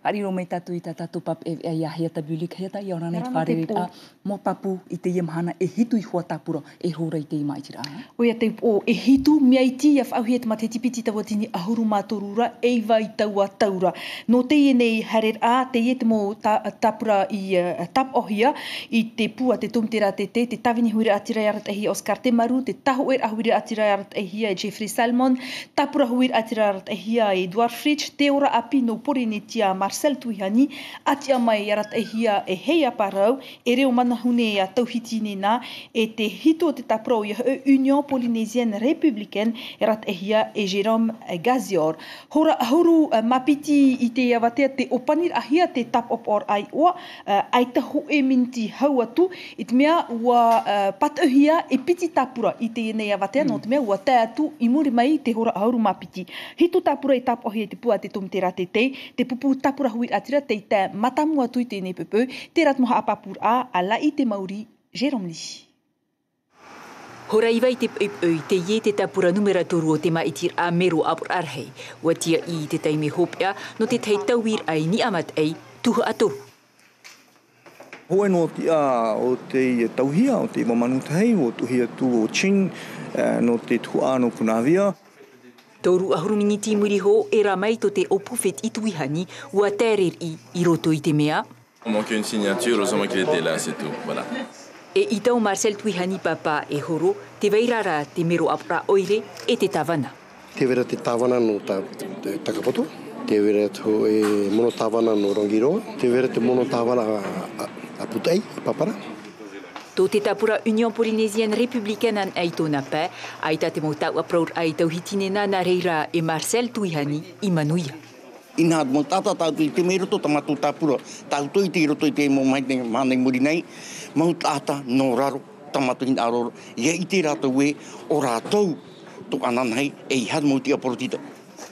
Ariro mai tatu I tatu pap e ia hea tabulik hea ta iora nei whare a mo papu I te iamhana e hitu I hua tapura e hora I te imaitira. Oia te o e hitu mea iti a whauhia te mate tipiti tawatini ahuru mātorura e vai taua taura. No te ie nei harer a te ie te mo tapura I tap ohia I te pua te tumtera te tawini huira atira arat ehia Oscar Te Maru, te tahu er ahuira atira arat ehia e Jeffrey Salmon, tapura huira atira arat ehia e Edward Fritsch, te ora api no pori ni tia Marcel Tuihani, atia mai arat ehia e Heia Parau, e reo manahune a tauhitine nā, e te hito te tapura o Union Polynésienne Républicaine, arat ehia e Jérôme Gazior. Hora ahuru mapiti I te awatea te opanir ahia te tap op or ai oa, ai tahu e minti hau atu, I te mea ua patahia e piti tapura I te nei awatea, no te mea ua tae atu I muri mai te hora ahuru mapiti. Hito tapura I tap ohia te pua te tumtera te pupu tapura hui atira te te matamu atu I te nei pepe, te ratmoha apapur a la I te Mauri, Jérôme Lee. Hora I vai te pei te ie te tapura numera toru o te maitir a Mero apur arhei, watia I te taimi hopea no te tei tauir ai ni amat ei tuha atoru. Hoe no o te tauhia, o te mamanutahei, o tuhia tu o Ching, no te tuano punavia. Toru ahuru miniti muri ho e ramai to te opufet I tuihani ua terer I roto I te mea. On manque une signature, heureusement qu'il était là, c'est tout. Voilà. E I tau Marcel Tuihani papa e horo, te vairara te Mero apura oire e te tawana. Te wera te tawana no Takapoto, te wera to e mono tawana no Rongiroa, te wera te mono tawana a Putai, Papara. Tō te tapura Union Polynésienne Républicaine an ai tōna pē, ai tā te mo tau apraur ai tauhitine nā reira e Marcel Tuihani I manuia. Ina mo tata tau I te mei roto tamatu tapura, tau toi te roto I te mo mai manei muri nei, mau tata no raro tamatu in aroro, ia I te rato we o rātou to ananhei e I had mo te aporotita.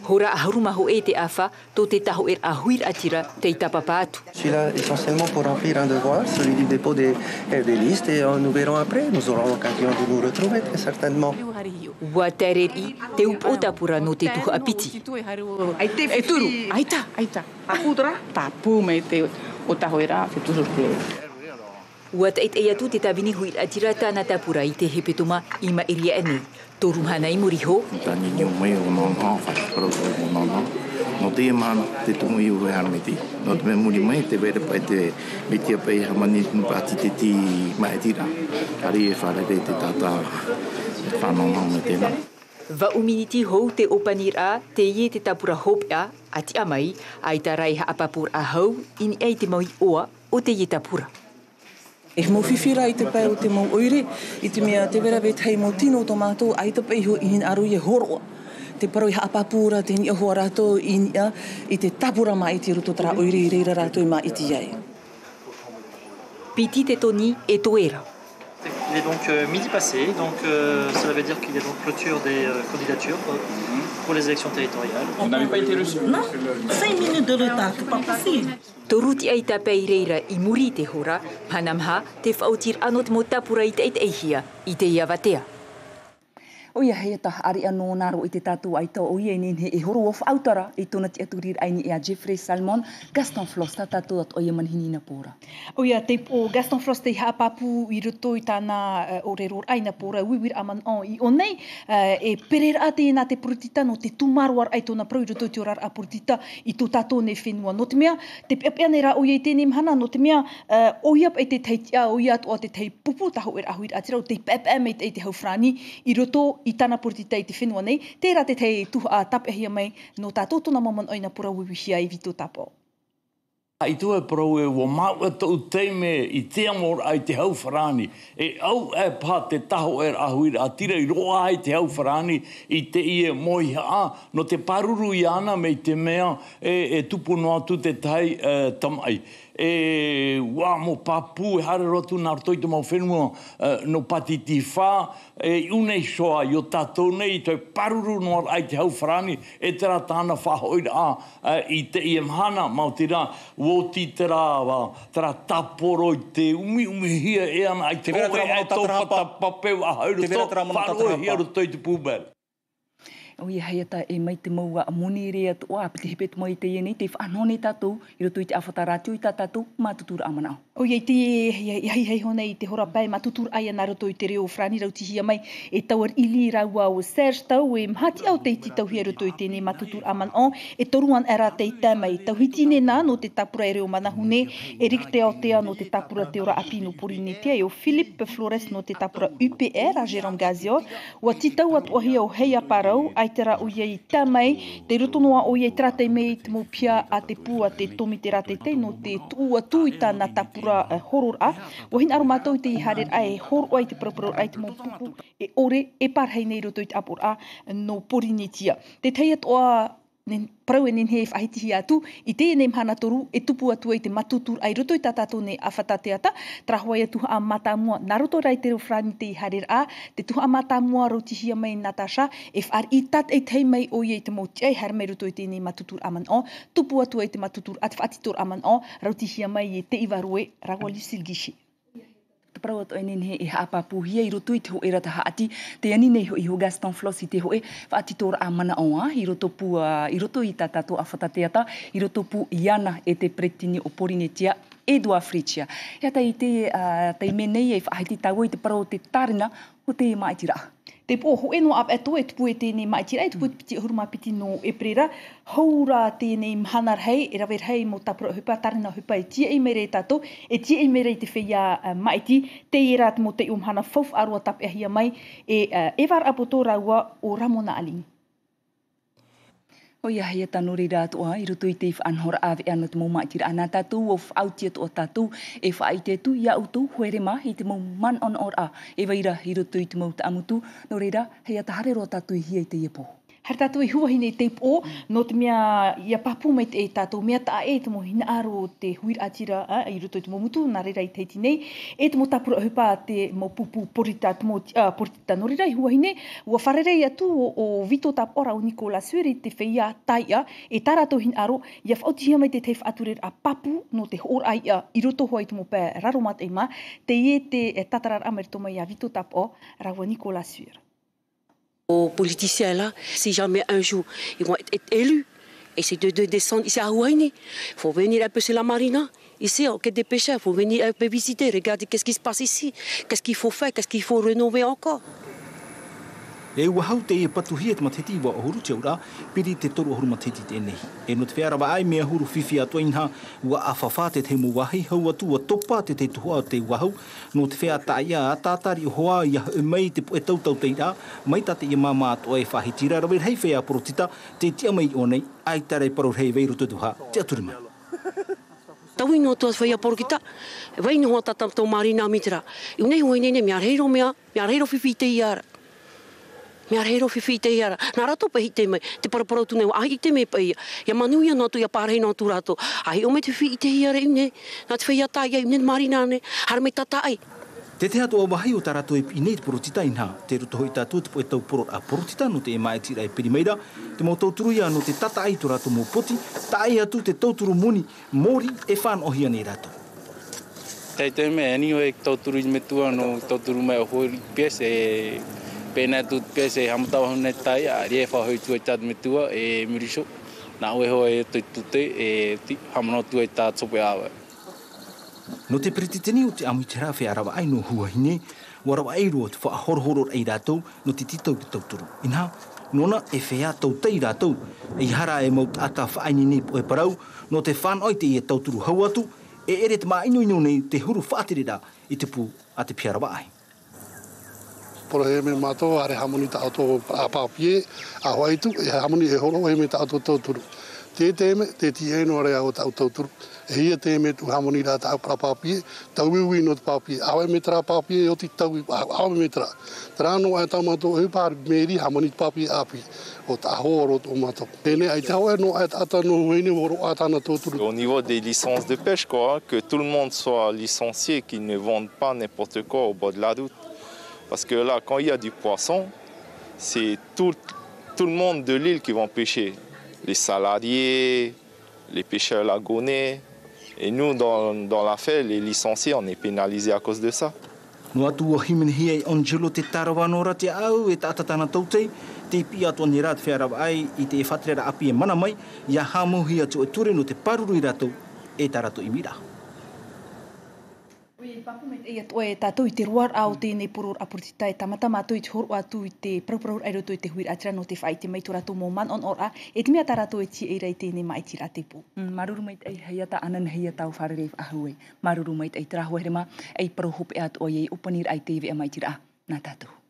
Hora aharumaho e te awha, tō te taho ahuir atira te I tapapa atu. Je suis là essentiellement pour remplir un devoir, celui du dépôt des listes, et nous verrons après. Nous aurons l'occasion de nous retrouver, très certainement. Ua tereri te upo tapura no te tuha apiti. E turu, aita. Apudra, papu me te o taho era, te turu te. Ua tait e atu te tawini huir atira tāna tapura I te hepetoma I mairia ane. Toru hana I muriho. Tani niu mai o nonha, whakaparo o nonha. No te mana, te tungu I ue hana meti. No te me muri mai, te wera pai te metia pai hamani pati te ti maetira. Kari e wharere te tata whanonga me tēnā. Va uminiti hou te opanir a, te ie te tapura hop a, ati amai, ai ta raiha apapur a hou, in ei te maui oa o te ie tapura. E mo whiwhira I te pai o te mau oire, I te mea te vera vei tei mo tino tō mātou, ai te pai ho I hin aru I horoa. Te parau I haapapura, te ni ahoa rātou I nia, I te tapura mai te roto tara oire I reira rātou I ma iti iai. Piti te toni e toera. Il est donc midi passé, donc cela veut dire qu'il y a donc clôture des candidatures pour les élections territoriales. Vous n'avez pas été reçu? Non, 5 minutes de retard, c'est pas possible. Toruti ai tapei reira I muri te hora, hanamha te whautir anot mo tapura I te eihia, I te iawatea. Oia hei ta ari anō naro I te tātou ai tau oia nene e horo of autara I tōna te aturir aini e a Jeffrey Salmon, Gaston Floss, tā tātou at oia manhini na pōra. Oia, te o Gaston Floss te haapapu I roto I tāna oreror aina pōra, wiwir aman I o nei, e perera ate nā te purutita no te tumaruar ai tōna prau I roto te orar a purutita I tō tātou ne whenua. No te mea, te peapea nei rā oia I tēnei mhana, no te mea, oia ai te teitia, oia atu o te tei pupu taho ahuir atira, o te peapea mei te hau frani, I roto I tāna purutita I te whenua nei, tērā te tei tuha tapehia mai no tātou tōna maman oina pura wiwihia I vito tapo. I tua parau e wa maua tau teime I te amor ai te hau wharani. E au e pā te taho ahuira a tira I roa ai te hau wharani I te ie moi a. No te paruru I ana me te mea e tupu no atu te tai tamai. E wā mo papu e hare rotu nā rotoi te mau whenua no pati ti whā. E unei soa I o tātou nei toi paruru no ai te hau wharani e tera tāna whahoira I te ie mhana mau tira woti tera tera taporo I te umi hia e ana ai te roe e tō pata papeu a hauru tō wharo hia rotoi te pūbel. O ia hei ata e mai te maua moni rea tu oa pete hepet mo i te ienei te whanone tātou i roto i te awhataratio i tā tātou mātutura amanao. O ia te hei hona i te hora pai mātutura aia nā roto i te reo frani rau tihia mai e tauar ili raua o Serge tau e mhati au te iti tau hia roto i tēnei mātutura amanao e toruan era te i tēmai. Tau hitine nā no te tapura e reo manahune e rik te aotea no te tapura te ora api no porinetia e o Philippe Flores no te tapura UPR a Jérôme Gazio ua titau atu ahia o hei aparau ai te ra o iei tamai, te rotonoa o iei tratei mei te mopia a te pua te tomi te ratei no te tua tui tāna tapura horor a. Wahin aru mātou i te iharer ai horor ai te paraparo ai te mopupu e ore e parhei nei roto i te apur a no porinitia. Te tei atoa parau e nenhe whahitihi atu, i te nei mhana toru e tupu atu ai te matutur ai roto i tātātou nei awhatateata, trahoi atu a matamua. Nā roto rai te reo frani te iharer a, te tuha matamua rautihia mai Natasha, e whar i tat e tei mai o iei te moti ai har mai roto i te nei matutur aman o, tupu atu ai te matutur at whaatitor aman o, rautihia mai e te iwarue rawali silgishi. Parau atu e nenhe e haapapuhia i roto i te hoe rata haati, te ani nei ho i ho Gaston Floss i te hoe whaatitora a mana oa, i roto i tātātou a whatateata, i roto pu iana e te pretini o Porinetia, Edouard Fritzia. Hea tai te menei e whaahiti tau i te parau te tarina o te maitira. Te po ho eno ap eto e tupu e tēnei maitira, e tupu e piti huruma piti no e prera, haura tēnei mhanar hei, e rawer hei mo tapura hupa, tarina hupa e tia e mere tātou, e tia e mere te whia maiti, te era te mo te umhana fauf arua tap e hia mai, e war apoto raua o Ramona Aling. O ia hei tanori rātua, i roto i te whanhora awe ana te maumaitira ana tātou o whautia to o tātou e whaite tu ia utu huere ma i te mau man on or a e waira i roto i te mau ta amutu no reira hei atahare roa tātou i hia i te iepo. Har tātou i huahine te po, no te mea ia papu mai te e tātou, mea ta e te mo hina aro te huir atira i roto i te mo mutu, nā reira i teiti nei, e te mo tapura hupa te mo pupu porita, te mo porita no reira i huahine, ua wharerei atu o Vito tap ora o Nicola Sueri te whia taia, e tā rātou hina aro, ia whaotihia mai te teif aturer a papu no te hor ai i roto hoa i te mo pē raromat e ma, te ie te tatarar amerito mai a Vito tap o rawa Nicola Sueri. Aux politiciens là, si jamais un jour ils vont être élus, essayer de descendre ici à Hawaï, il faut venir un peu sur la marina. Ici, au quai des pêcheurs, il faut venir un peu visiter, regarder qu'est-ce qui se passe ici, qu'est-ce qu'il faut faire, qu'est-ce qu'il faut rénover encore. E ua hau te e patuhia te mateti wa ohuru te ura, piri te toru ohuru mateti te nehi. E no te whiarawa ai mea huru whiwhi atua inha, ua awhawha te te muwahi, hau atu ua topa te te tuhua o te wahau, no te whia ta ia a tātari o hoa ia mai te e tautau te ira, mai ta te ia mama atua e whahitira, rawir hei whea porotita, te tia mai o nei, ai tarei parau hei veiru te tuha, te aturi mai. Tau ino tua whaia porokita, vai no hoa tata tau marina mitira. I unei hoi nene, mea reiro whiwhi te iara. Mea reiro whiwhi te iara. Nā rato pa hite mai, te paraparau tu nei, ahi te me pa ia. Ia manuia no tu, ia pārhei no tu rato. Ahi o me te whiwhi te iara ine, nā te whia tā ia ine marina ne, hara me tata ai. Te te ato wahi o tā rato e inei te porotita inha, te roto hoi tātou te po e tau porot a porotita no te e mai tira e pirimeira, te mo tauturu ia no te tata ai to rato mo poti, ta ai atu te tauturu muni, mori e whan ohia nei rato. Tei te me ani o e tauturu i me tua no tauturu mai o hori piese e pēnā tu piese e hamatau hone tai a rie whahoi tua i tātu me tua e miriso, nā oe hoa e tui tute e hamano tua i tā tsope awa. No te perititini o te amu i te rawhi arawa ai no huahine, warawa ai roa te whaahorhoror ai rātou no te titau ki tauturu. Inha, nona e whea tau tei rātou, e hara e maut ata whaaini nei po e parau, no te whanoi te i e tauturu hau atu, e ere te maa inu nei te huru whaatirira i te pū a te piarawa ai. Poro he me mātou, are hamoni ta auto a papie, a hoaitu, e hamoni e horo he me ta auto tauturu. Te teme, te tie no are au tauturu. E hia te me tu hamoni rā ta a papie, tau iwi no te papie. Awe me tra papie, o ti tau iwi, awe me tra. Tra no ai tau mātou, e pāri meri hamoni te papie api. O ta horo to mātou. Tēne ai tau e no ai tata no huene horo a tāna tauturu. Au niveau des licences de pêche, quoi, que tout le monde soit licencié, qu'ils ne vendent pas n'importe quoi au bord de la route. Parce que là, quand il y a du poisson, c'est tout le monde de l'île qui vont pêcher. Les salariés, les pêcheurs lagonais. Et nous, dans l'affaire, les licenciés, on est pénalisés à cause de ça. No atu o himinihi ai Angelo te tarawanora te au e tātatana tautei, te pi atua ni rāt whiarawa ai i te e whatrera api e mana mai, ia hamuhi atu e ture no te paruru i ratou e tarato i mira. E atua e tātou i te ruar au tēnei poror apurtita e tamata mātou i te horu atu i te prauparaur ai roto i te huir atira no te whai te mai tō rātou mō man on ora e te mea tā rātou e tia e rei tēnei mai tira te pō. Maruru mai ei heia ta anan heia tau wharereif ahue. Maruru mai ei tera hoerema ei parohope atua i upanir ai te iwe mai tira. Nā tātou.